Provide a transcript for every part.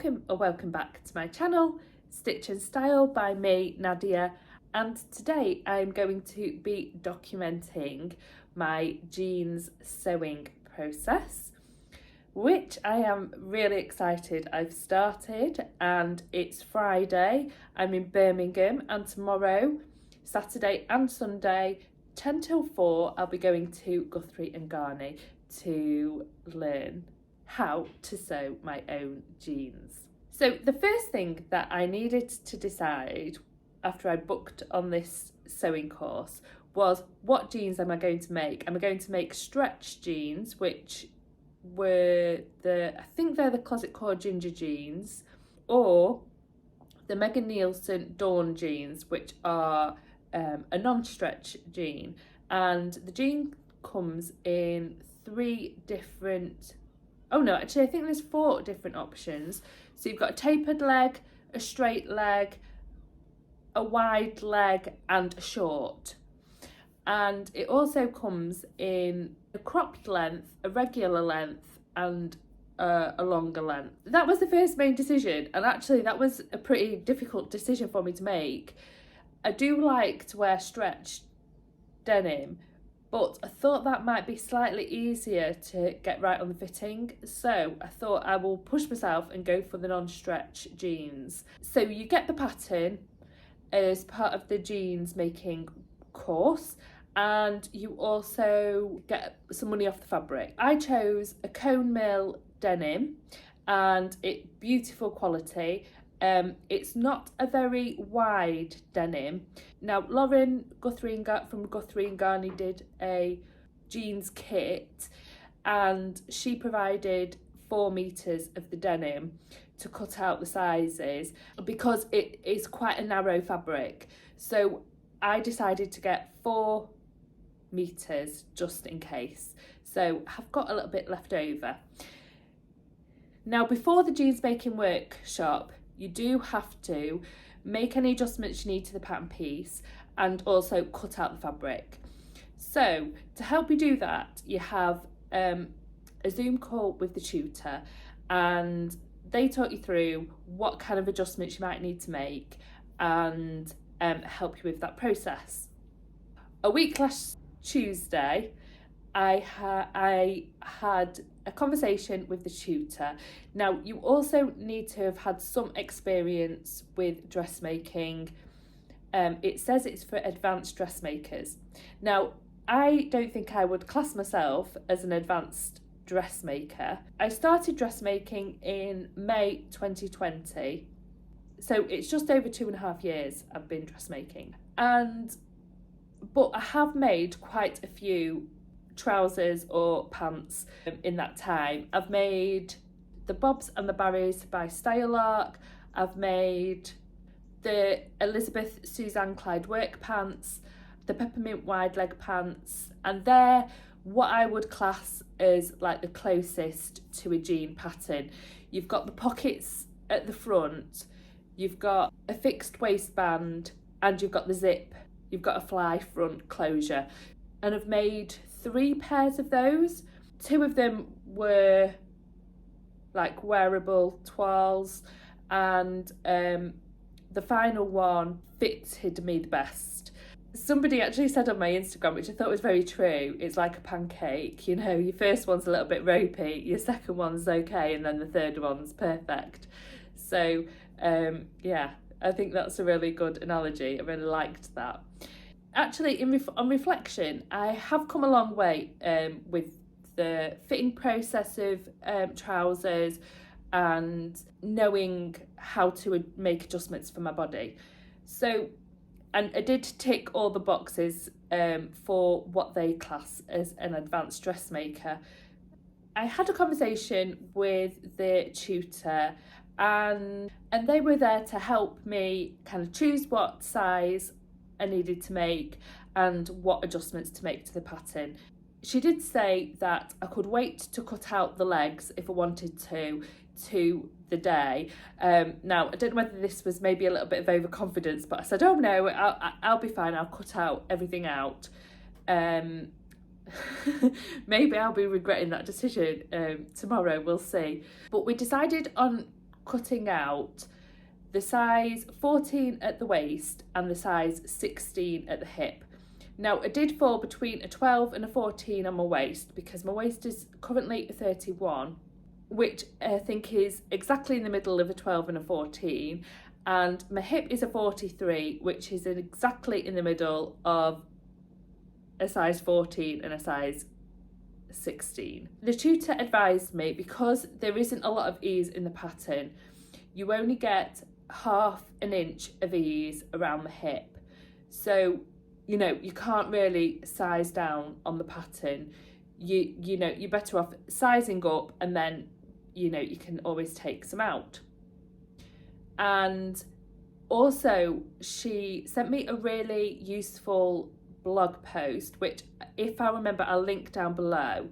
welcome back to my channel, Stitch and Style by me, Nadia, and today I'm going to be documenting my jeans sewing process, which I am really excited I've started, and it's Friday, I'm in Birmingham, and tomorrow, Saturday and Sunday, 10 till 4, I'll be going to Guthrie and Ghani to learn how to sew my own jeans. So the first thing that I needed to decide after I booked on this sewing course was, what jeans am I going to make? Am I going to make stretch jeans, which were I think they're the Closet Core Ginger jeans, or the Meghan Nielsen Dawn jeans, which are a non-stretch jean, and the jean comes in I think there's 4 different options. So you've got a tapered leg, a straight leg, a wide leg, and a short. And it also comes in a cropped length, a regular length, and a longer length. That was the first main decision, and actually that was a pretty difficult decision for me to make. I do like to wear stretch denim, but I thought that might be slightly easier to get right on the fitting, so I thought I will push myself and go for the non-stretch jeans. So you get the pattern as part of the jeans making course, and you also get some money off the fabric. I chose a cone mill denim, and it's beautiful quality. It's not a very wide denim. Now, Lauren from Guthrie and Ghani did a jeans kit, and she provided 4 meters of the denim to cut out the sizes because it is quite a narrow fabric. So I decided to get 4 meters just in case. So I've got a little bit left over. Now, before the jeans making workshop, you do have to make any adjustments you need to the pattern piece and also cut out the fabric. So to help you do that, you have a Zoom call with the tutor, and they talk you through what kind of adjustments you might need to make and help you with that process. A week last Tuesday, I had a conversation with the tutor. Now, you also need to have had some experience with dressmaking. It says it's for advanced dressmakers. Now, I don't think I would class myself as an advanced dressmaker. I started dressmaking in May 2020, so it's just over 2.5 years I've been dressmaking. But I have made quite a few trousers or pants in that time. I've made the Bobs and the Barrys by Stylark. I've made the Elizabeth Suzanne Clyde work pants, the peppermint wide leg pants, and they're what I would class as like the closest to a jean pattern. You've got the pockets at the front, you've got a fixed waistband, and you've got the zip. You've got a fly front closure. And I've made 3 pairs of those. 2 of them were like wearable toiles, and the final one fitted me the best. Somebody actually said on my Instagram, which I thought was very true, it's like a pancake, you know, your first one's a little bit ropey, your second one's okay, and then the third one's perfect. So yeah, I think that's a really good analogy. I really liked that. Actually, on reflection, I have come a long way with the fitting process of trousers and knowing how to make adjustments for my body. So, and I did tick all the boxes for what they class as an advanced dressmaker. I had a conversation with the tutor, and they were there to help me kind of choose what size I needed to make and what adjustments to make to the pattern. She did say that I could wait to cut out the legs if I wanted to the day. Now, I don't know whether this was maybe a little bit of overconfidence, but I said, oh no, I'll be fine, I'll cut out everything out. Maybe I'll be regretting that decision tomorrow, we'll see. But we decided on cutting out the size 14 at the waist and the size 16 at the hip. Now, I did fall between a 12 and a 14 on my waist because my waist is currently a 31, which I think is exactly in the middle of a 12 and a 14, and my hip is a 43, which is exactly in the middle of a size 14 and a size 16. The tutor advised me, because there isn't a lot of ease in the pattern, you only get half an inch of ease around the hip. So, you know, you can't really size down on the pattern. You know, you're better off sizing up, and then, you know, you can always take some out. And also, she sent me a really useful blog post, which, if I remember, I'll link down below,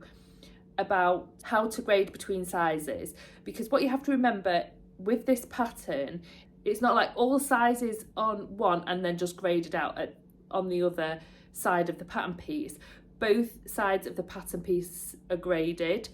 about how to grade between sizes. Because what you have to remember with this pattern, it's not like all sizes on one and then just graded out on the other side of the pattern piece. Both sides of the pattern piece are graded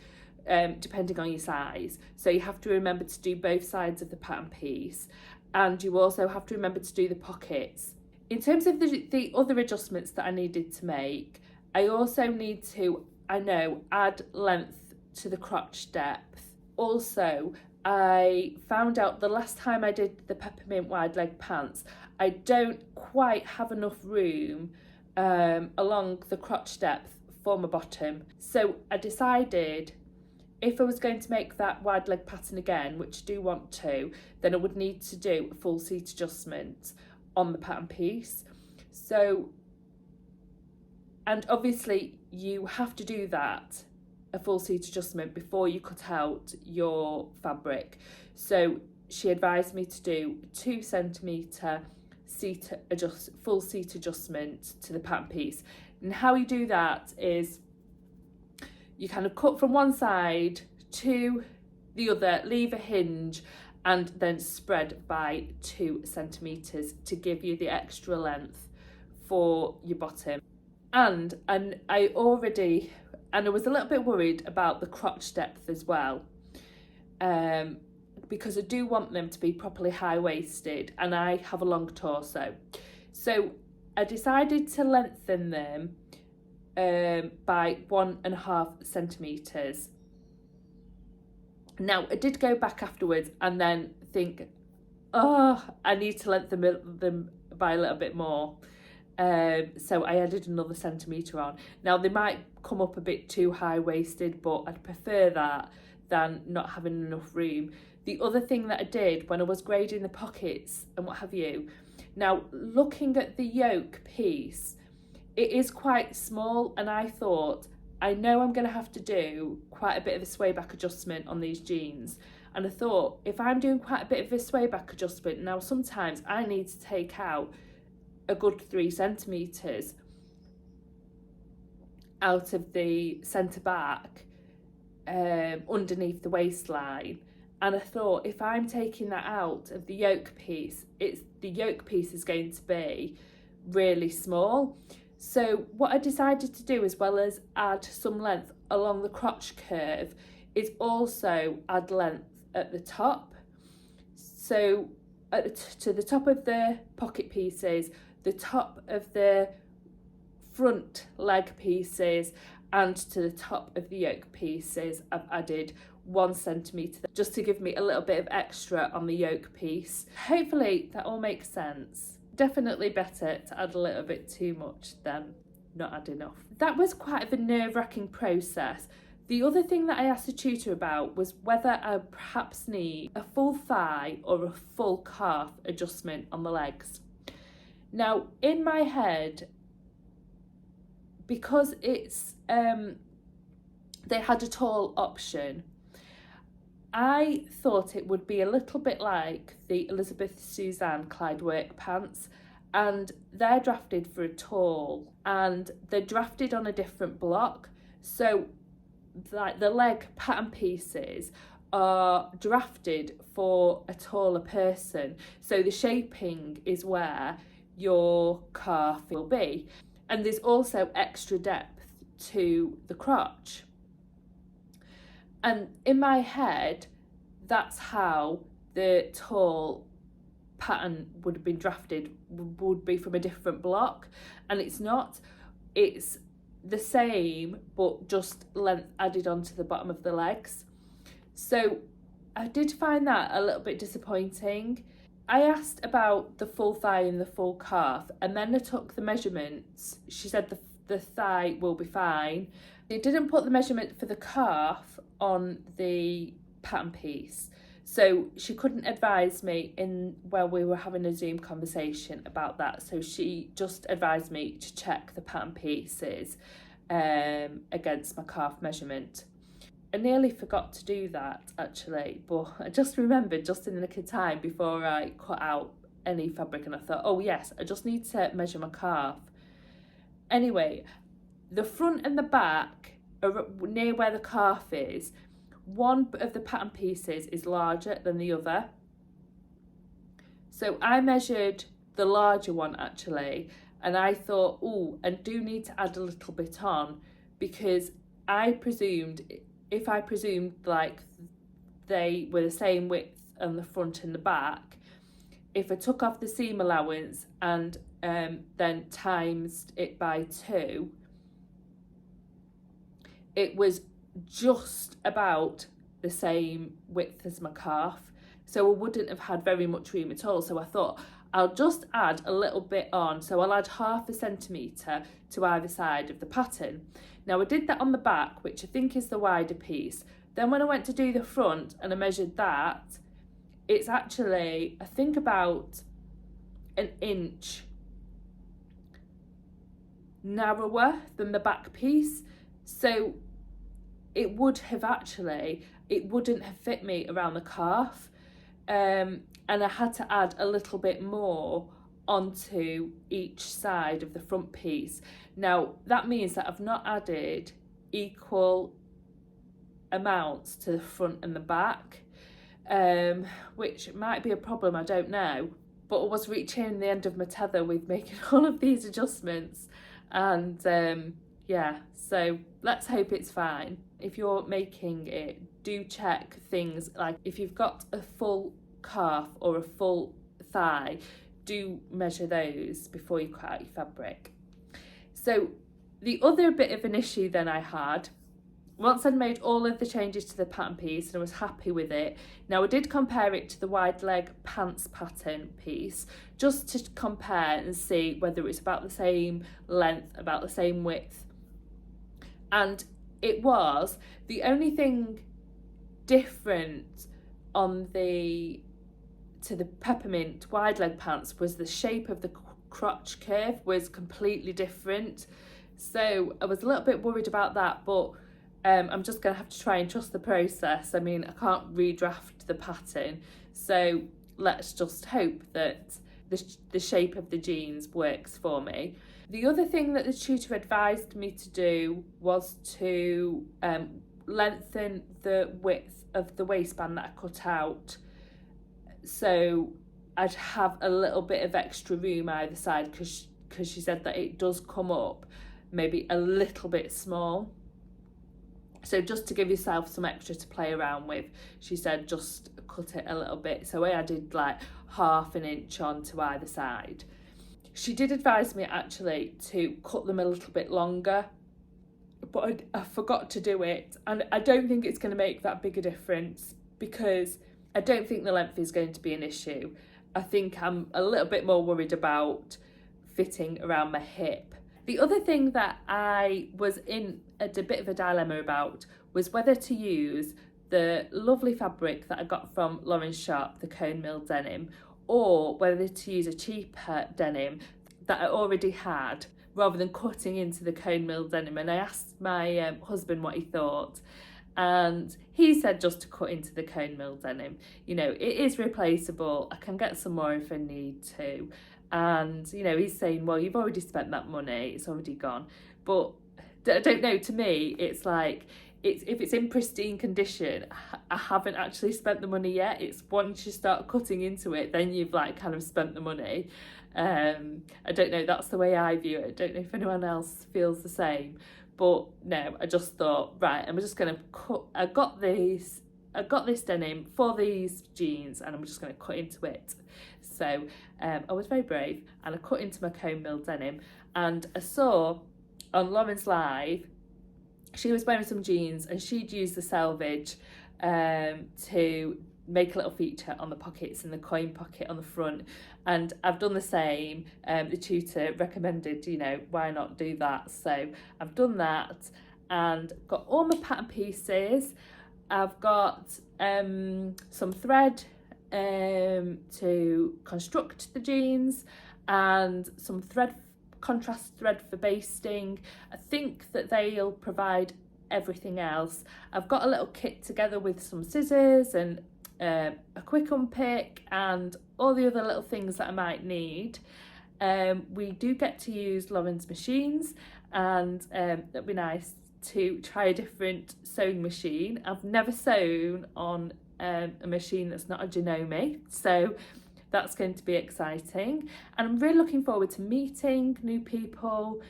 depending on your size. So you have to remember to do both sides of the pattern piece, and you also have to remember to do the pockets. In terms of the other adjustments that I needed to make, I also need to, add length to the crotch depth. Also, I found out the last time I did the peppermint wide leg pants, I don't quite have enough room along the crotch depth for my bottom. So I decided, if I was going to make that wide leg pattern again, which I do want to, then I would need to do a full seat adjustment on the pattern piece. So, and obviously you have to do that, a full seat adjustment, before you cut out your fabric. So she advised me to do 2 centimetre full seat adjustment to the pattern piece. And how you do that is you kind of cut from one side to the other, leave a hinge, and then spread by 2 centimetres to give you the extra length for your bottom. And I was a little bit worried about the crotch depth as well, because I do want them to be properly high-waisted, and I have a long torso. So I decided to lengthen them by 1.5 centimetres. Now, I did go back afterwards and then think, I need to lengthen them by a little bit more. So I added another centimetre on. Now, they might come up a bit too high-waisted, but I'd prefer that than not having enough room. The other thing that I did when I was grading the pockets and what have you, now looking at the yoke piece, it is quite small, and I thought, I know I'm going to have to do quite a bit of a swayback adjustment on these jeans. And I thought, if I'm doing quite a bit of a swayback adjustment, now sometimes I need to take out a good 3 centimetres out of the centre back underneath the waistline. And I thought, if I'm taking that out of the yoke piece, the yoke piece is going to be really small. So what I decided to do, as well as add some length along the crotch curve, is also add length at the top. So to the top of the pocket pieces, the top of the front leg pieces, and to the top of the yoke pieces, I've added 1 centimetre just to give me a little bit of extra on the yoke piece. Hopefully that all makes sense. Definitely better to add a little bit too much than not add enough. That was quite of a nerve-wracking process. The other thing that I asked the tutor about was whether I perhaps need a full thigh or a full calf adjustment on the legs. Now, in my head, because it's they had a tall option, I thought it would be a little bit like the Elizabeth Suzanne Clyde work pants, and they're drafted for a tall, and they're drafted on a different block. So like the leg pattern pieces are drafted for a taller person. So the shaping is where your calf will be. And there's also extra depth to the crotch. And in my head, that's how the tall pattern would have been drafted would be from a different block, and it's not. It's the same, but just length added onto the bottom of the legs. So I did find that a little bit disappointing. I asked about the full thigh and the full calf, and then I took the measurements. She said the thigh will be fine. They didn't put the measurement for the calf on the pattern piece, so she couldn't advise me while we were having a Zoom conversation about that. So she just advised me to check the pattern pieces against my calf measurement. I nearly forgot to do that actually, but I just remembered just in the nick of time before I cut out any fabric, and I thought, oh yes, I just need to measure my calf. Anyway, the front and the back are near where the calf is. One of the pattern pieces is larger than the other. So I measured the larger one actually, and I thought, oh, I do need to add a little bit on, because if I presumed like they were the same width on the front and the back, if I took off the seam allowance and then times it by 2, it was just about the same width as my calf, so I wouldn't have had very much room at all. So I thought I'll just add a little bit on, so I'll add 0.5 centimetre to either side of the pattern. Now I did that on the back, which I think is the wider piece. Then when I went to do the front and I measured that, it's actually, I think, about an inch narrower than the back piece. So it wouldn't have fit me around the calf, and I had to add a little bit more onto each side of the front piece. Now that means that I've not added equal amounts to the front and the back, which might be a problem, I don't know, but I was reaching the end of my tether with making all of these adjustments, and yeah, so let's hope it's fine. If you're making it, do check things like if you've got a full calf or a full thigh, do measure those before you cut out your fabric. So the other bit of an issue then I had, once I'd made all of the changes to the pattern piece and I was happy with it, now I did compare it to the wide leg pants pattern piece, just to compare and see whether it's about the same length, about the same width. And it was. The only thing different to the peppermint wide leg pants was the shape of the crotch curve was completely different. So I was a little bit worried about that, but I'm just going to have to try and trust the process. I mean, I can't redraft the pattern, so let's just hope that the shape of the jeans works for me. The other thing that the tutor advised me to do was to lengthen the width of the waistband that I cut out, so I'd have a little bit of extra room either side, because she said that it does come up maybe a little bit small. So just to give yourself some extra to play around with, she said just cut it a little bit. So I added like 0.5 inch on to either side. She did advise me actually to cut them a little bit longer, but I forgot to do it. And I don't think it's going to make that big a difference, because I don't think the length is going to be an issue. I think I'm a little bit more worried about fitting around my hip. The other thing that I was in a bit of a dilemma about was whether to use the lovely fabric that I got from Lauren's shop, the cone mill denim, or whether to use a cheaper denim that I already had, rather than cutting into the cone mill denim. And I asked my husband what he thought, and he said just to cut into the cone mill denim. You know, it is replaceable. I can get some more if I need to. And, you know, he's saying, well, you've already spent that money, it's already gone. But I don't know, to me, it's like, if it's in pristine condition, I haven't actually spent the money yet. It's once you start cutting into it, then you've like kind of spent the money. I don't know, that's the way I view it. I don't know if anyone else feels the same. But no, I just thought, right, I'm just going to cut. I got these I got this denim for these jeans and I'm just going to cut into it. So I was very brave and I cut into my cone mill denim, and I saw on Lauren's live, she was wearing some jeans and she'd used the selvage to make a little feature on the pockets and the coin pocket on the front, and I've done the same. The tutor recommended, you know, why not do that, so I've done that and got all my pattern pieces. I've got some thread to construct the jeans and some thread, contrast thread for basting. I think that they'll provide everything else. I've got a little kit together with some scissors and a quick unpick and all the other little things that I might need. We do get to use Lauren's machines, and that'd be nice to try a different sewing machine. I've never sewn on a machine that's not a Janome, so that's going to be exciting, and I'm really looking forward to meeting new people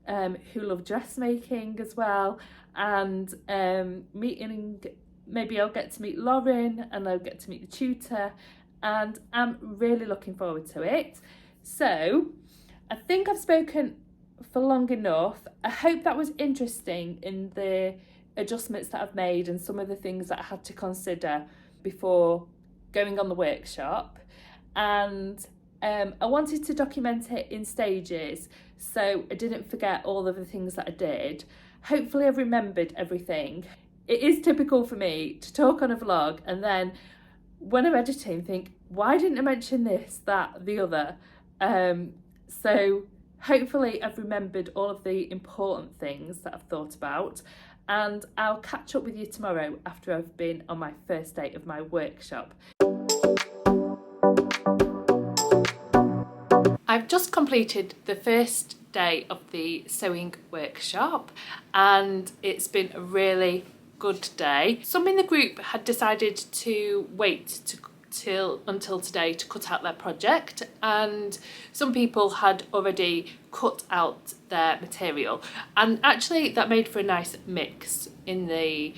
who love dressmaking as well, and meeting, maybe I'll get to meet Lauren and I'll get to meet the tutor, and I'm really looking forward to it. So I think I've spoken for long enough. I hope that was interesting in the adjustments that I've made and some of the things that I had to consider before going on the workshop, and I wanted to document it in stages so I didn't forget all of the things that I did. Hopefully I've remembered everything. It is typical for me to talk on a vlog and then when I'm editing think, why didn't I mention this, that, the other? So hopefully I've remembered all of the important things that I've thought about, and I'll catch up with you tomorrow after I've been on my first day of my workshop. I've just completed the first day of the sewing workshop and it's been a really good day. Some in the group had decided to wait until today to cut out their project, and some people had already cut out their material, and actually that made for a nice mix in the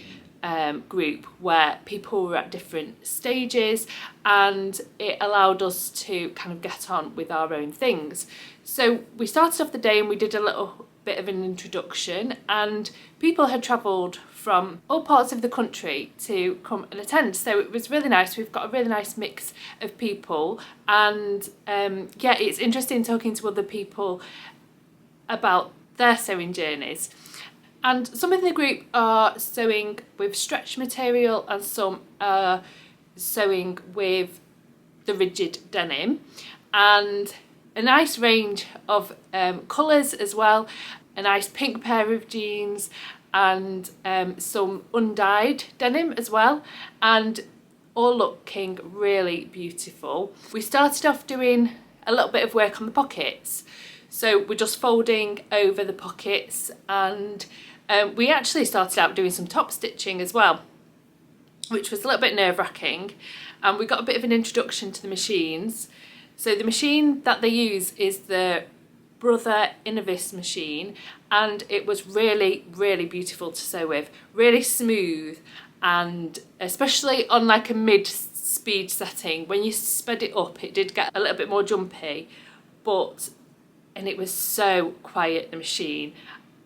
group where people were at different stages, and it allowed us to kind of get on with our own things. So we started off the day and we did a little bit of an introduction, and people had travelled from all parts of the country to come and attend, so it was really nice. We've got a really nice mix of people, and yeah, it's interesting talking to other people about their sewing journeys. And some in the group are sewing with stretch material and some are sewing with the rigid denim, and a nice range of colours as well, a nice pink pair of jeans and some undyed denim as well, and all looking really beautiful. We started off doing a little bit of work on the pockets, so we're just folding over the pockets, and we actually started out doing some top stitching as well, which was a little bit nerve-wracking, and we got a bit of an introduction to the machines. So the machine that they use is the Brother Innovis machine, and it was really, really beautiful to sew with, really smooth, and especially on like a mid-speed setting, when you sped it up it did get a little bit more jumpy, and it was so quiet, the machine.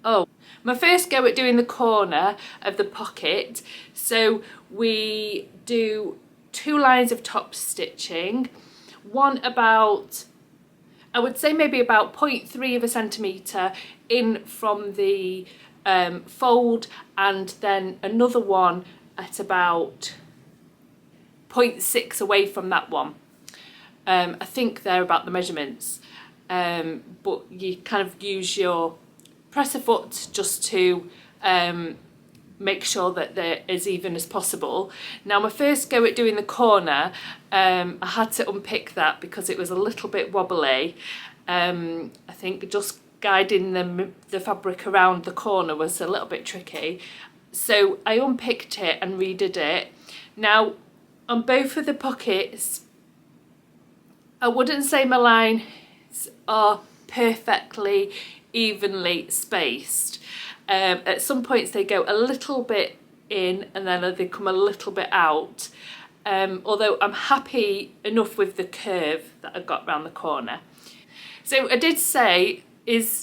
Oh, my first go at doing the corner of the pocket, so we do 2 lines of top stitching, one about, I would say maybe about 0.3 of a centimetre in from the fold, and then another one at about 0.6 away from that one. I think they're about the measurements, but you kind of use your presser foot just to make sure that they're as even as possible. Now my first go at doing the corner, I had to unpick that because it was a little bit wobbly. I think just guiding the fabric around the corner was a little bit tricky, so I unpicked it and redid it. Now on both of the pockets, I wouldn't say my lines are perfectly evenly spaced. At some points they go a little bit in and then they come a little bit out. Although I'm happy enough with the curve that I got round the corner. So I did say,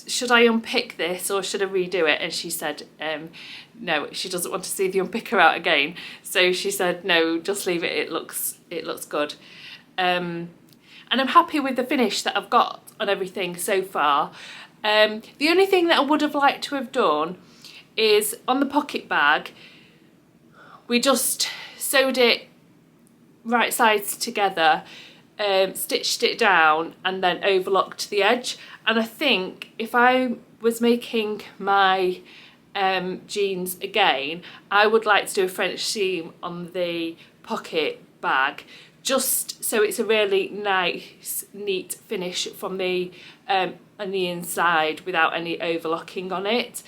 should I unpick this or should I redo it? And she said no, she doesn't want to see the unpicker out again. So she said no, just leave it, it looks good. And I'm happy with the finish that I've got on everything so far. The only thing that I would have liked to have done is on the pocket bag, we just sewed it right sides together, stitched it down and then overlocked the edge. And I think if I was making my jeans again, I would like to do a French seam on the pocket bag, just so it's a really nice, neat finish from the on the inside without any overlocking on it.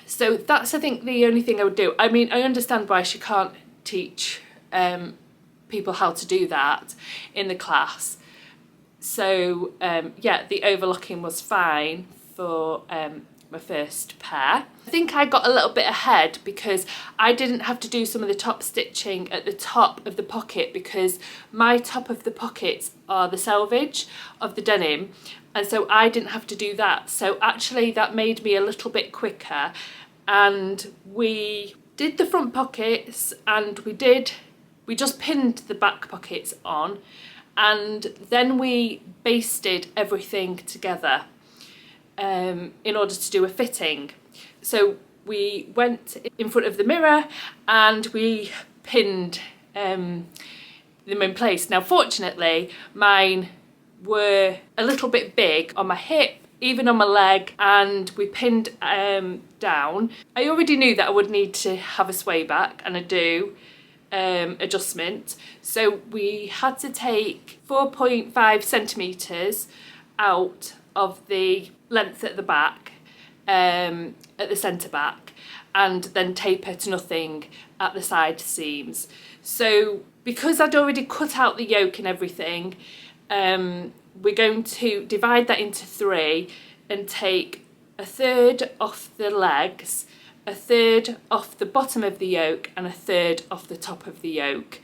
So that's, I think, the only thing I would do. I mean, I understand why she can't teach people how to do that in the class. So yeah, the overlocking was fine for my first pair. I think I got a little bit ahead because I didn't have to do some of the top stitching at the top of the pocket, because my top of the pockets are the selvage of the denim, and so I didn't have to do that. So actually that made me a little bit quicker, and we did the front pockets and we just pinned the back pockets on, and then we basted everything together in order to do a fitting. So we went in front of the mirror and we pinned them in place. Now fortunately mine were a little bit big on my hip, even on my leg, and we pinned down. I already knew that I would need to have a swayback, and I do, adjustment. So we had to take 4.5 centimetres out of the length at the back, at the centre back, and then taper to nothing at the side seams. So because I'd already cut out the yoke and everything, we're going to divide that into 3 and take a third off the legs, a third off the bottom of the yoke, and a third off the top of the yoke.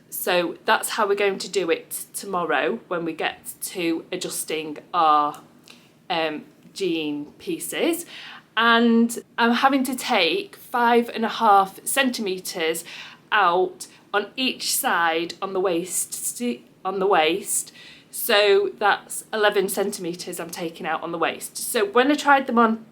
So that's how we're going to do it tomorrow when we get to adjusting our jean pieces. And I'm having to take 5.5 centimetres out on each side on the waist, so that's 11 centimetres I'm taking out on the waist. So when I tried them on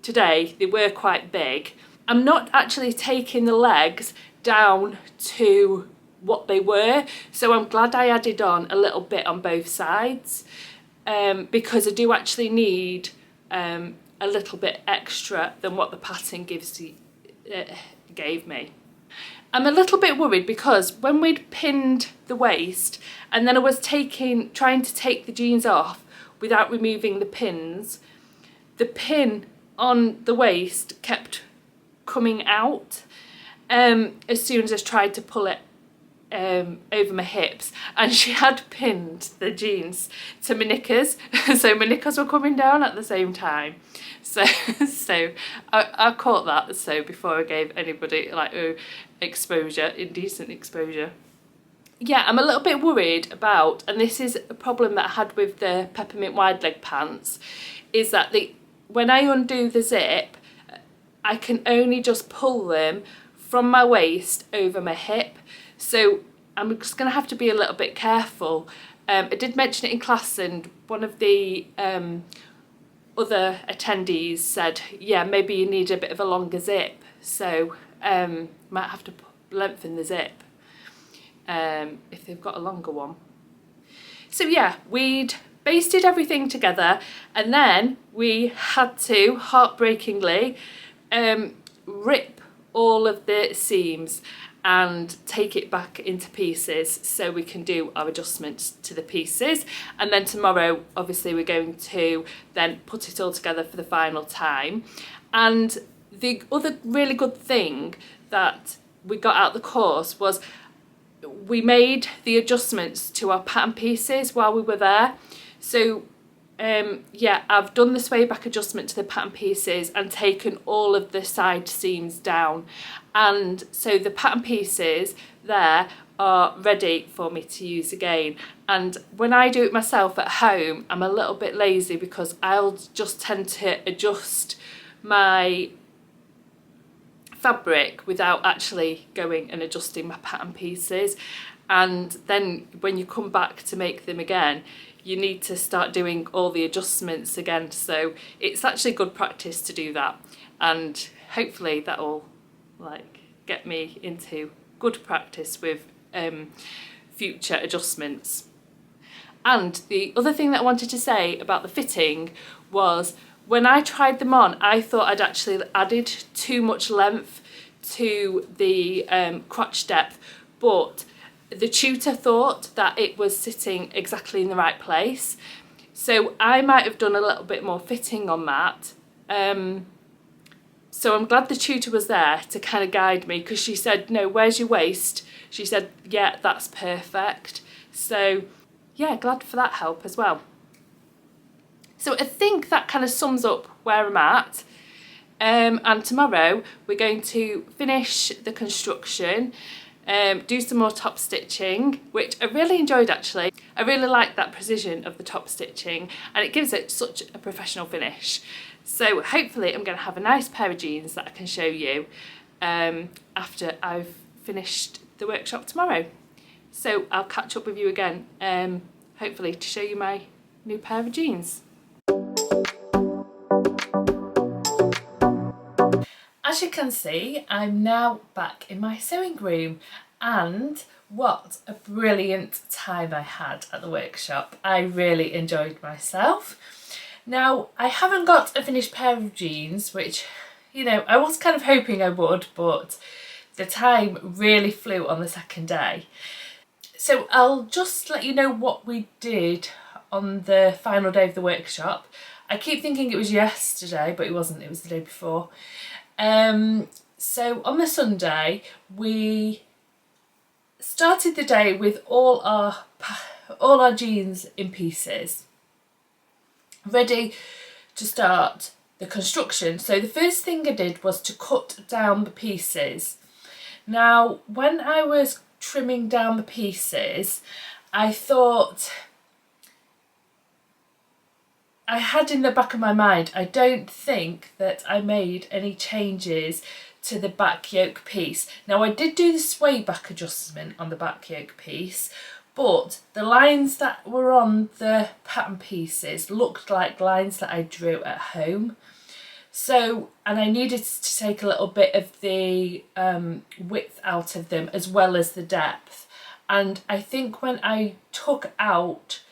today, they were quite big. I'm not actually taking the legs down to what they were, so I'm glad I added on a little bit on both sides, because I do actually need a little bit extra than what the pattern gave me. I'm a little bit worried because when we'd pinned the waist and then I was trying to take the jeans off without removing the pins, the pin on the waist kept coming out as soon as I tried to pull it over my hips, and she had pinned the jeans to my knickers, so my knickers were coming down at the same time. So I caught that, so before I gave anybody like exposure, indecent exposure. Yeah, I'm a little bit worried about, and this is a problem that I had with the peppermint wide leg pants, is that when I undo the zip, I can only just pull them from my waist over my hip. So I'm just going to have to be a little bit careful. I did mention it in class, and one of the other attendees said, yeah, maybe you need a bit of a longer zip, so might have to lengthen the zip if they've got a longer one. So yeah, we'd basted everything together, and then we had to, heartbreakingly, rip all of the seams and take it back into pieces so we can do our adjustments to the pieces. And then tomorrow, obviously, we're going to then put it all together for the final time. And the other really good thing that we got out the course was we made the adjustments to our pattern pieces while we were there. So yeah, I've done the swayback adjustment to the pattern pieces and taken all of the side seams down, and so the pattern pieces there are ready for me to use again. And when I do it myself at home, I'm a little bit lazy because I'll just tend to adjust my fabric without actually going and adjusting my pattern pieces, and then when you come back to make them again, you need to start doing all the adjustments again. So it's actually good practice to do that, and hopefully that will like get me into good practice with future adjustments. And the other thing that I wanted to say about the fitting was, when I tried them on, I thought I'd actually added too much length to the crotch depth, but the tutor thought that it was sitting exactly in the right place. So I might have done a little bit more fitting on that. So I'm glad the tutor was there to kind of guide me, because she said, no, where's your waist? She said, yeah, that's perfect. So yeah, glad for that help as well. So I think that kind of sums up where I'm at. And tomorrow we're going to finish the construction, do some more top stitching, which I really enjoyed actually. I really like that precision of the top stitching, and it gives it such a professional finish. So hopefully I'm going to have a nice pair of jeans that I can show you after I've finished the workshop tomorrow. So I'll catch up with you again, hopefully to show you my new pair of jeans. As you can see, I'm now back in my sewing room, and what a brilliant time I had at the workshop. I really enjoyed myself. Now, I haven't got a finished pair of jeans, which, you know, I was kind of hoping I would, but the time really flew on the second day. So I'll just let you know what we did on the final day of the workshop. I keep thinking it was yesterday, but it wasn't, it was the day before. So on the Sunday, we started the day with all our jeans in pieces, ready to start the construction. So the first thing I did was to cut down the pieces. Now, when I was trimming down the pieces, I thought, I had in the back of my mind, I don't think that I made any changes to the back yoke piece. Now, I did do the swayback adjustment on the back yoke piece, but the lines that were on the pattern pieces looked like lines that I drew at home. So, and I needed to take a little bit of the width out of them as well as the depth. And I think when I took out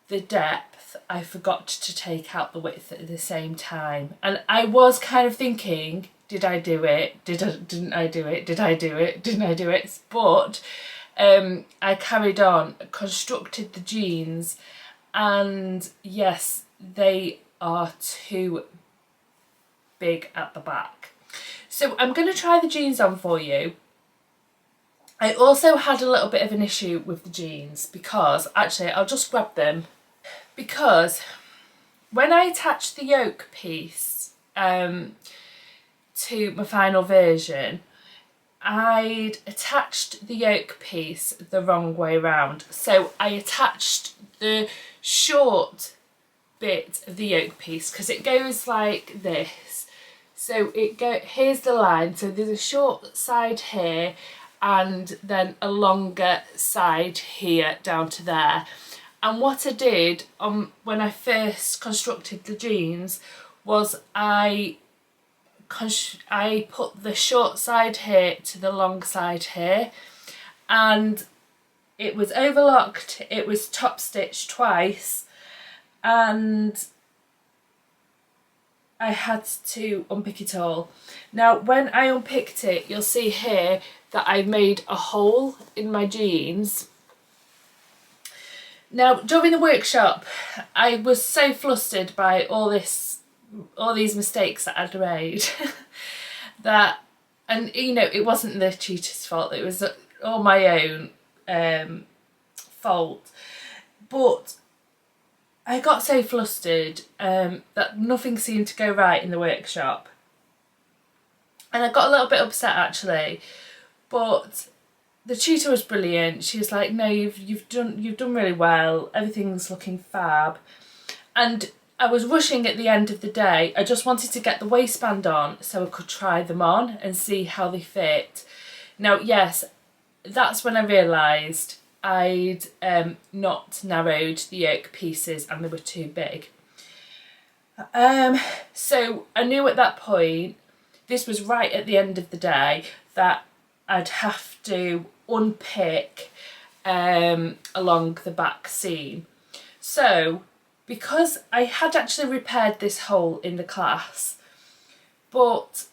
the depth, I forgot to take out the width at the same time. And I was kind of thinking, did I do it? Didn't I do it? Did I do it? Didn't I do it? But I carried on, constructed the jeans, and yes, they are too big at the back. So I'm going to try the jeans on for you. I also had a little bit of an issue with the jeans because, actually I'll just grab them, because when I attached the yoke piece to my final version, I'd attached the yoke piece the wrong way around. So I attached the short bit of the yoke piece, because it goes like this. So here's the line, so there's a short side here and then a longer side here down to there. And what I did when I first constructed the jeans was I put the short side here to the long side here, and it was overlocked, it was top stitched twice, and I had to unpick it all. Now when I unpicked it, you'll see here that I made a hole in my jeans. Now during the workshop, I was so flustered by all these mistakes that I'd made that, and you know, it wasn't the tutor's fault, it was all my own fault. But I got so flustered that nothing seemed to go right in the workshop. And I got a little bit upset actually, but the tutor was brilliant. She was like, no, you've done really well. Everything's looking fab. And I was rushing at the end of the day. I just wanted to get the waistband on so I could try them on and see how they fit. Now, yes, that's when I realised I'd not narrowed the yoke pieces and they were too big. So I knew at that point, this was right at the end of the day, that I'd have to unpick along the back seam. So because I had actually repaired this hole in the class, but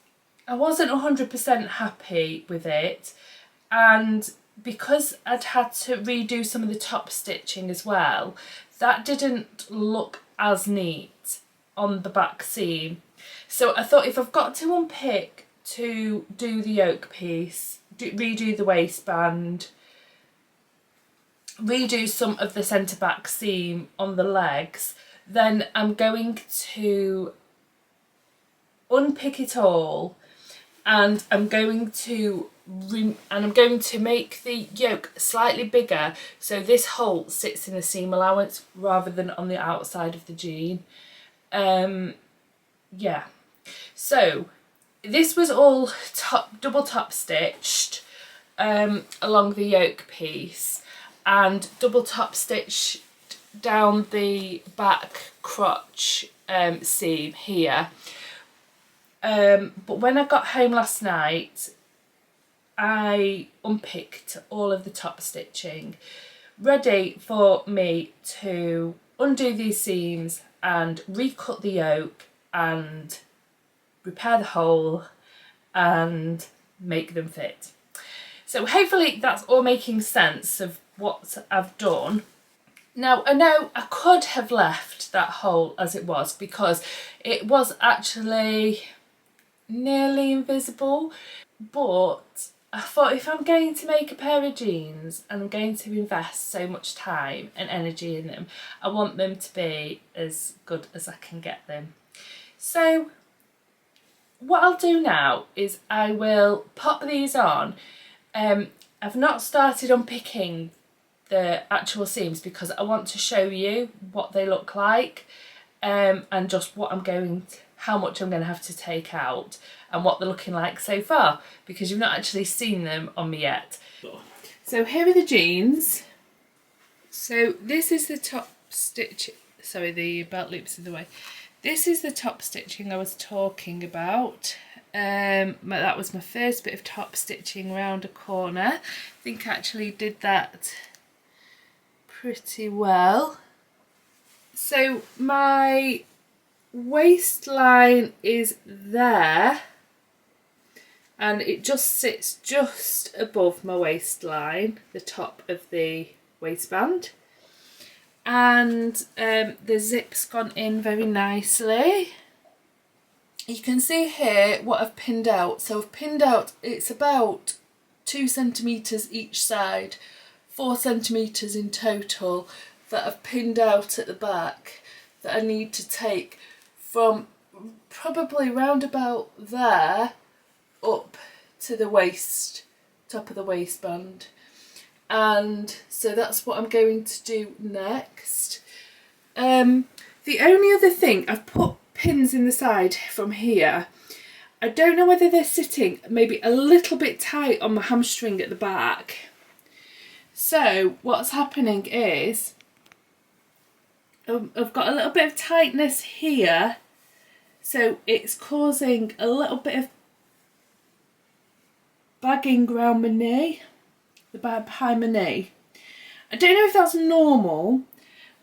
I wasn't 100% happy with it, and because I'd had to redo some of the top stitching as well, that didn't look as neat on the back seam. So I thought, if I've got to unpick to do the yoke piece, redo the waistband, redo some of the centre back seam on the legs, then I'm going to unpick it all, and I'm going to make the yoke slightly bigger so this hole sits in the seam allowance rather than on the outside of the jean. Yeah, so this was all double top stitched along the yoke piece, and double top stitched down the back crotch seam here. But when I got home last night, I unpicked all of the top stitching, ready for me to undo these seams and recut the yoke and repair the hole and make them fit. So hopefully that's all making sense of what I've done. Now, I know I could have left that hole as it was because it was actually nearly invisible, but I thought, if I'm going to make a pair of jeans and I'm going to invest so much time and energy in them, I want them to be as good as I can get them. So what I'll do now is I will pop these on. I've not started unpicking the actual seams because I want to show you what they look like, and just how much I'm going to have to take out and what they're looking like so far, because you've not actually seen them on me yet. So here are the jeans. So this is the top stitch, sorry, the belt loop's in the way. This is the top stitching I was talking about. That was my first bit of top stitching round a corner. I think I actually did that pretty well. So my waistline is there, and it just sits just above my waistline, the top of the waistband, and the zip's gone in very nicely. You can see here what I've pinned out. So I've pinned out, it's about 2 centimetres each side, 4 centimetres in total, that I've pinned out at the back, that I need to take from probably round about there up to the waist, top of the waistband. And so that's what I'm going to do next. The only other thing, I've put pins in the side from here. I don't know whether they're sitting maybe a little bit tight on my hamstring at the back. So what's happening is I've got a little bit of tightness here, so it's causing a little bit of bagging around my knee, the bag behind my knee. I don't know if that's normal,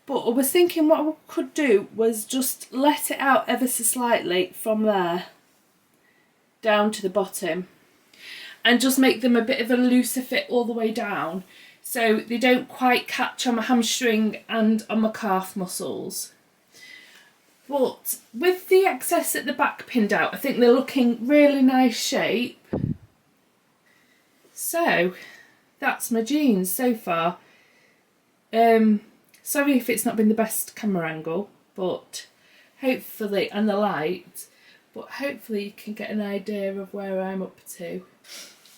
but I was thinking what I could do was just let it out ever so slightly from there down to the bottom, and just make them a bit of a looser fit all the way down, so they don't quite catch on my hamstring and on my calf muscles. But with the excess at the back pinned out, I think they're looking really nice shape. So that's my jeans so far. Sorry if it's not been the best camera angle, but hopefully, and the light, but hopefully you can get an idea of where I'm up to.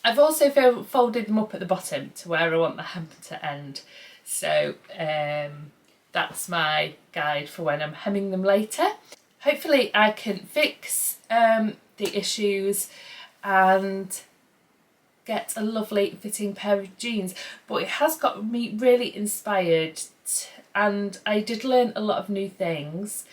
I've also folded them up at the bottom to where I want the hem to end. So that's my guide for when I'm hemming them later. Hopefully I can fix the issues and get a lovely fitting pair of jeans, but it has got me really inspired, and I did learn a lot of new things,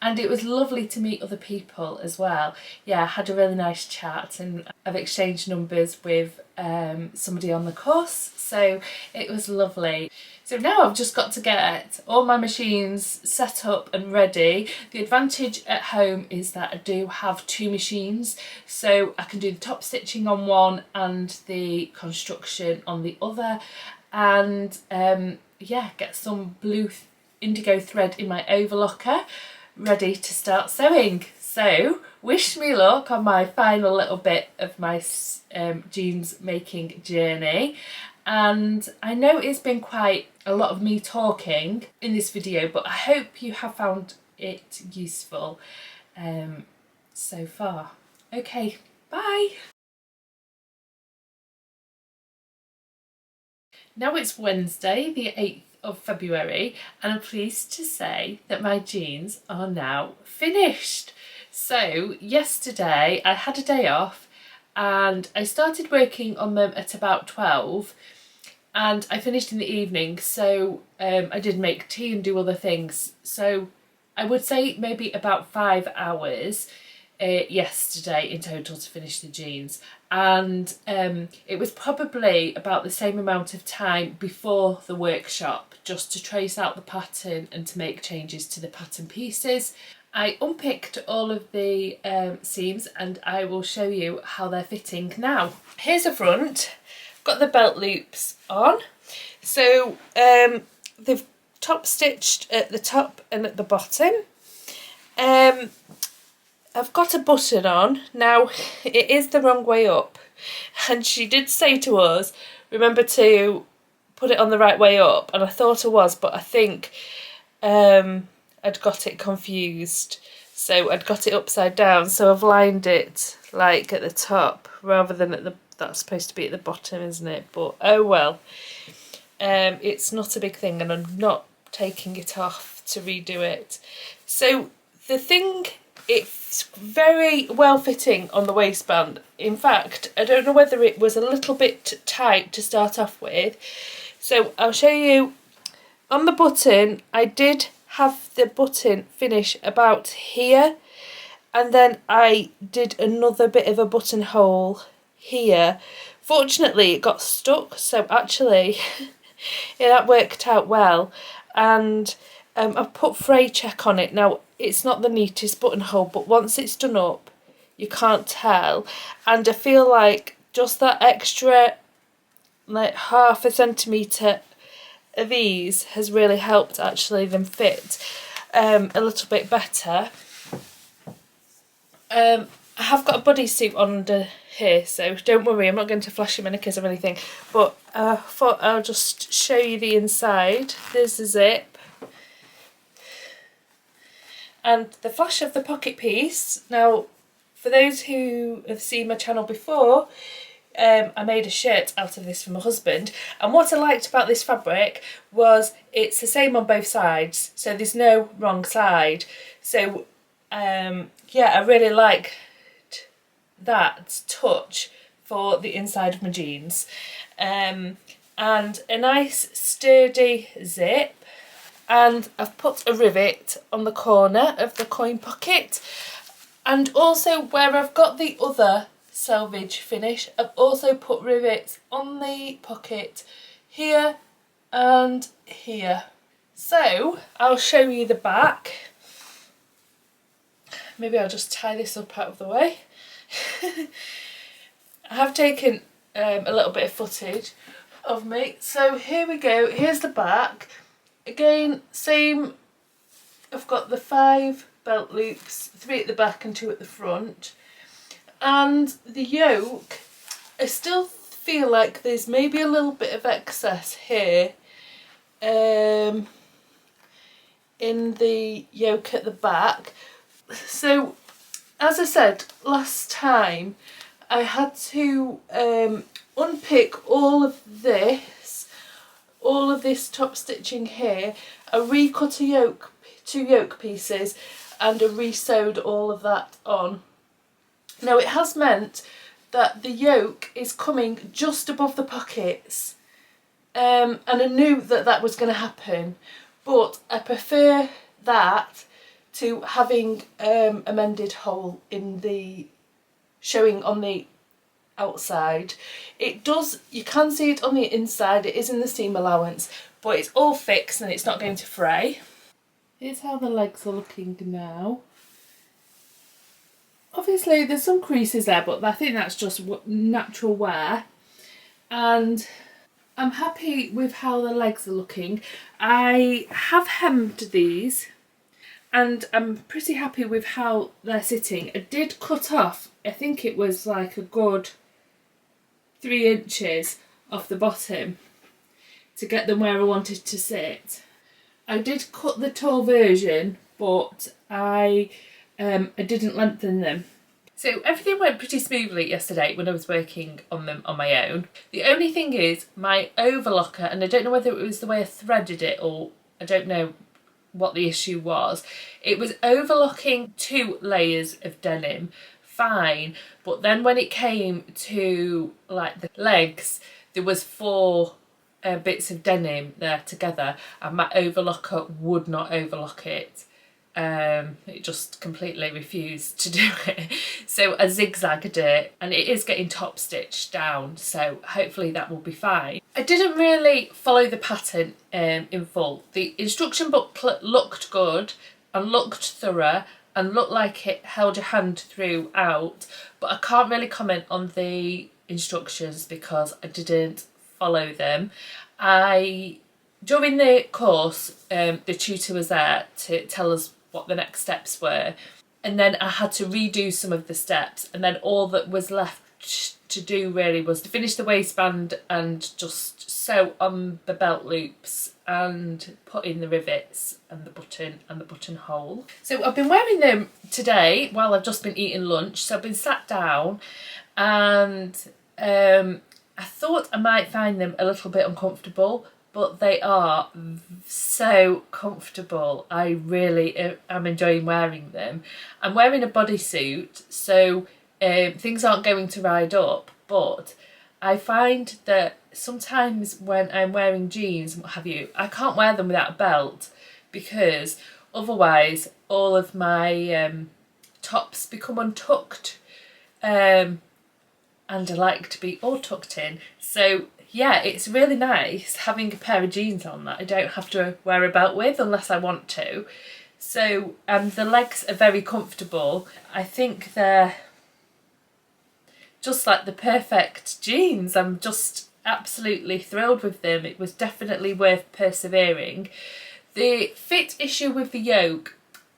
and it was lovely to meet other people as well. Yeah, I had a really nice chat and I've exchanged numbers with somebody on the course, so it was lovely. So now I've just got to get all my machines set up and ready. The advantage at home is that I do have 2 machines, so I can do the top stitching on one and the construction on the other, and yeah, get some blue indigo thread in my overlocker ready to start sewing. So wish me luck on my final little bit of my jeans making journey. And I know it's been quite a lot of me talking in this video, but I hope you have found it useful so far. Okay, bye! Now it's Wednesday, the 8th of February, and I'm pleased to say that my jeans are now finished. So yesterday I had a day off and I started working on them at about 12, and I finished in the evening, so I did make tea and do other things. So I would say maybe about 5 hours yesterday in total to finish the jeans, and it was probably about the same amount of time before the workshop just to trace out the pattern and to make changes to the pattern pieces. I unpicked all of the seams and I will show you how they're fitting now. Here's a front. Got the belt loops on, so they've top stitched at the top and at the bottom. I've got a button on. Now it is the wrong way up, and she did say to us, remember to put it on the right way up, and I thought I was, but I think I'd got it confused, so I'd got it upside down, so I've lined it like at the top rather than at the, that's supposed to be at the bottom, isn't it? But oh well, it's not a big thing, and I'm not taking it off to redo it. So the thing, it's very well fitting on the waistband. In fact, I don't know whether it was a little bit tight to start off with, so I'll show you. On the button, I did have the button finish about here, and then I did another bit of a buttonhole here. Fortunately it got stuck, so actually yeah, that worked out well. And I've put fray check on it. Now it's not the neatest buttonhole, but once it's done up you can't tell, and I feel like just that extra like ½ centimetre of ease has really helped actually them fit a little bit better. I have got a bodysuit under here, so don't worry, I'm not going to flash your knickers or anything, but I thought I'll just show you the inside. There's the zip and the flash of the pocket piece. Now for those who have seen my channel before, I made a shirt out of this for my husband, and what I liked about this fabric was it's the same on both sides, so there's no wrong side. So yeah, I really liked that touch for the inside of my jeans. And a nice sturdy zip, and I've put a rivet on the corner of the coin pocket, and also where I've got the other selvage finish, I've also put rivets on the pocket here and here. So I'll show you the back. Maybe I'll just tie this up out of the way. I have taken a little bit of footage of me, so here we go. Here's the back. Again, same, I've got the 5 belt loops, 3 at the back and 2 at the front. And the yoke, I still feel like there's maybe a little bit of excess here. in the yoke at the back. So as I said last time, I had to unpick all of this top stitching here. I recut a yoke, 2 yoke pieces, and I re-sewed all of that on. Now it has meant that the yoke is coming just above the pockets, and I knew that that was going to happen, but I prefer that to having a mended hole in the showing on the outside. It does, you can see it on the inside, it is in the seam allowance, but it's all fixed and it's not going to fray. Here's how the legs are looking now. Obviously there's some creases there, but I think that's just natural wear, and I'm happy with how the legs are looking. I have hemmed these and I'm pretty happy with how they're sitting. I did cut off, I think it was like a good 3 inches off the bottom to get them where I wanted to sit. I did cut the tall version, but I didn't lengthen them. So everything went pretty smoothly yesterday when I was working on them on my own. The only thing is my overlocker, and I don't know whether it was the way I threaded it or I don't know what the issue was. It was overlocking 2 layers of denim fine, but then when it came to like the legs, there was 4 bits of denim there together, and my overlocker would not overlock it. It just completely refused to do it, so I zigzagged it, and it is getting top stitched down, so hopefully that will be fine. I didn't really follow the pattern in full. The instruction booklet looked good and looked thorough and looked like it held your hand throughout, but I can't really comment on the instructions because I didn't follow them. During the course, the tutor was there to tell us what the next steps were, and then I had to redo some of the steps, and then all that was left to do really was to finish the waistband and just sew on the belt loops and put in the rivets and the buttonhole. So I've been wearing them today while I've just been eating lunch, so I've been sat down, and I thought I might find them a little bit uncomfortable, but they are so comfortable. I really am enjoying wearing them. I'm wearing a bodysuit, so things aren't going to ride up, but I find that sometimes when I'm wearing jeans and what have you, I can't wear them without a belt, because otherwise all of my tops become untucked, and I like to be all tucked in. So yeah, it's really nice having a pair of jeans on that I don't have to wear a belt with unless I want to. So the legs are very comfortable. I think they're just like the perfect jeans. I'm just absolutely thrilled with them. It was definitely worth persevering. The fit issue with the yoke.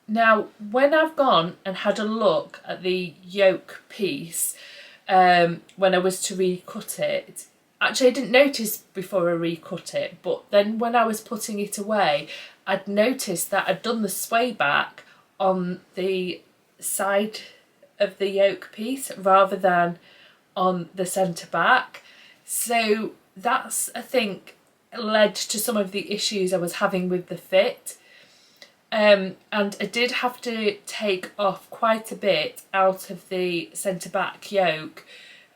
Now, when I've gone and had a look at the yoke piece, when I was to recut it, actually I didn't notice before I recut it, but then when I was putting it away, I'd noticed that I'd done the swayback on the side of the yoke piece rather than on the centre back. So that's, I think, led to some of the issues I was having with the fit. And I did have to take off quite a bit out of the centre back yoke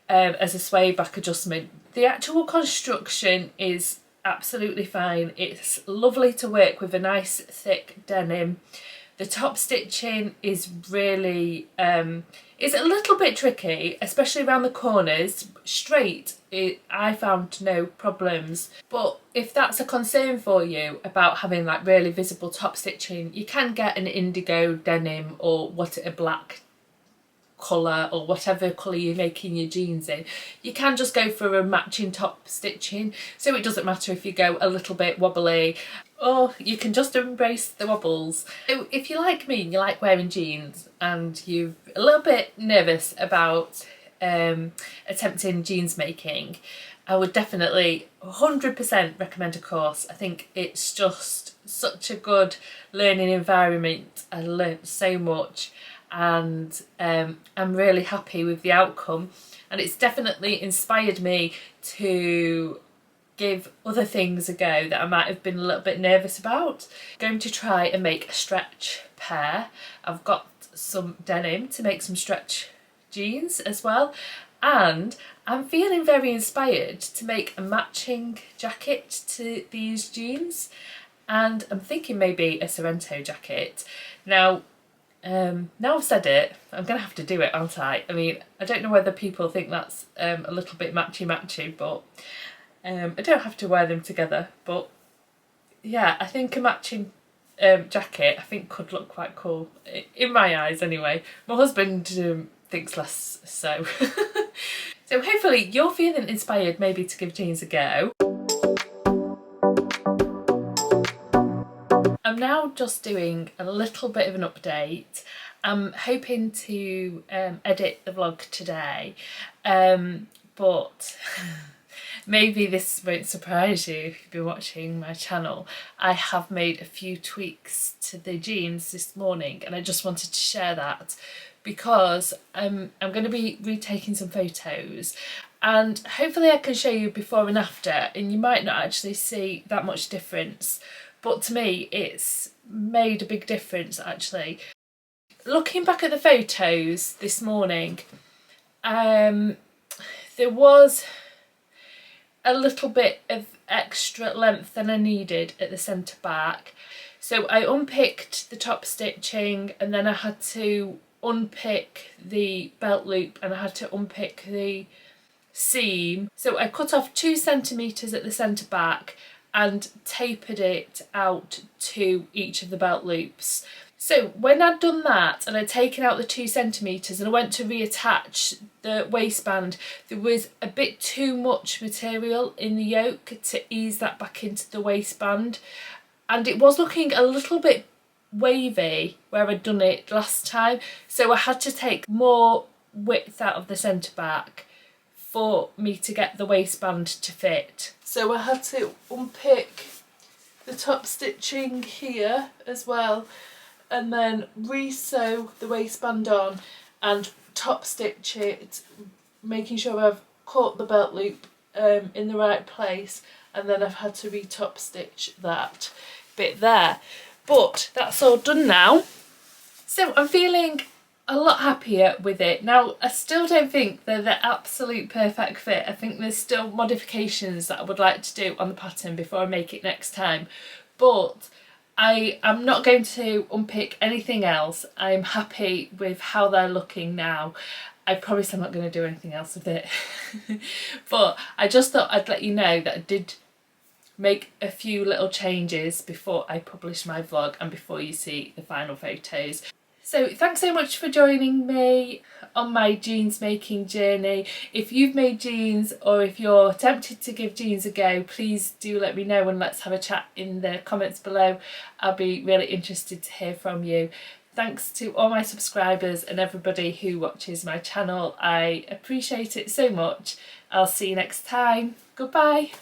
as a swayback adjustment. The actual construction is absolutely fine. It's lovely to work with, a nice thick denim. The top stitching is really, it's a little bit tricky, especially around the corners. Straight, I found no problems. But if that's a concern for you about having like really visible top stitching, you can get an indigo denim or a black colour or whatever colour you're making your jeans in. You can just go for a matching top stitching, so it doesn't matter if you go a little bit wobbly, or you can just embrace the wobbles. So if you're like me and you like wearing jeans and you're a little bit nervous about attempting jeans making, I would definitely 100% recommend a course. I think it's just such a good learning environment. I learnt so much, and I'm really happy with the outcome, and it's definitely inspired me to give other things a go that I might have been a little bit nervous about. I'm going to try and make a stretch pair. I've got some denim to make some stretch jeans as well, and I'm feeling very inspired to make a matching jacket to these jeans, and I'm thinking maybe a Sorrento jacket. Now I've said it, I'm gonna have to do it, aren't I? I mean, I don't know whether people think that's a little bit matchy, but I don't have to wear them together. But yeah, I think a matching jacket I think could look quite cool, in my eyes anyway. My husband thinks less so. So hopefully you're feeling inspired maybe to give jeans a go. I'm now just doing a little bit of an update. I'm hoping to edit the vlog today, but maybe this won't surprise you if you've been watching my channel. I have made a few tweaks to the jeans this morning, and I just wanted to share that because I'm going to be retaking some photos, and hopefully I can show you before and after, and you might not actually see that much difference, but to me it's made a big difference actually. Looking back at the photos this morning, there was a little bit of extra length than I needed at the centre back, so I unpicked the top stitching, and then I had to unpick the belt loop, and I had to unpick the seam. So I cut off 2 centimetres at the centre back and tapered it out to each of the belt loops. So when I'd done that and I'd taken out the 2 centimetres and I went to reattach the waistband, there was a bit too much material in the yoke to ease that back into the waistband, and it was looking a little bit wavy where I'd done it last time, so I had to take more width out of the centre back for me to get the waistband to fit. So I had to unpick the top stitching here as well, and then re-sew the waistband on and top stitch it, making sure I've caught the belt loop in the right place, and then I've had to re-top stitch that bit there. But that's all done now, so I'm feeling a lot happier with it. Now, I still don't think they're the absolute perfect fit. I think there's still modifications that I would like to do on the pattern before I make it next time, but I'm not going to unpick anything else. I'm happy with how they're looking now. I promise I'm not going to do anything else with it. But I just thought I'd let you know that I did make a few little changes before I publish my vlog and before you see the final photos. So thanks so much for joining me on my jeans making journey. If you've made jeans, or if you're tempted to give jeans a go, please do let me know and let's have a chat in the comments below. I'll be really interested to hear from you. Thanks to all my subscribers and everybody who watches my channel. I appreciate it so much. I'll see you next time. Goodbye.